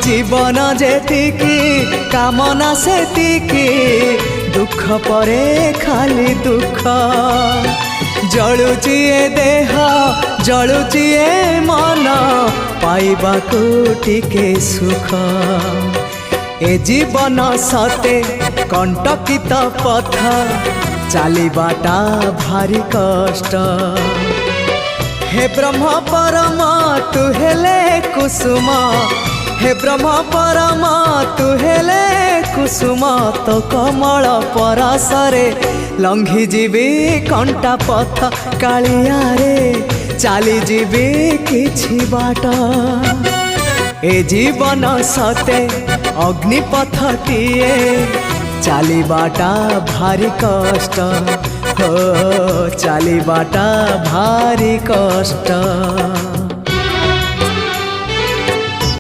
जीवन जेतिकी कामना सेतिकी दुख परे खाली दुख जलुची ए देह जलुची ए मन पाइबाकू टिके सुख ए जीवन सते कंटकित पथ चलिबाटा भारी कष्ट हे ब्रह्म परम तू हेले कुसुम हे ब्रह्म परम तू हेले कुसुम तो कमल परसरे लंघी जीवी कंटा पथ कालिया रे चली जीवी किछि बाट ए जीवन सते अग्निपथटीए चलिबाटा भारी कष्ट हो चलिबाटा भारी कष्ट।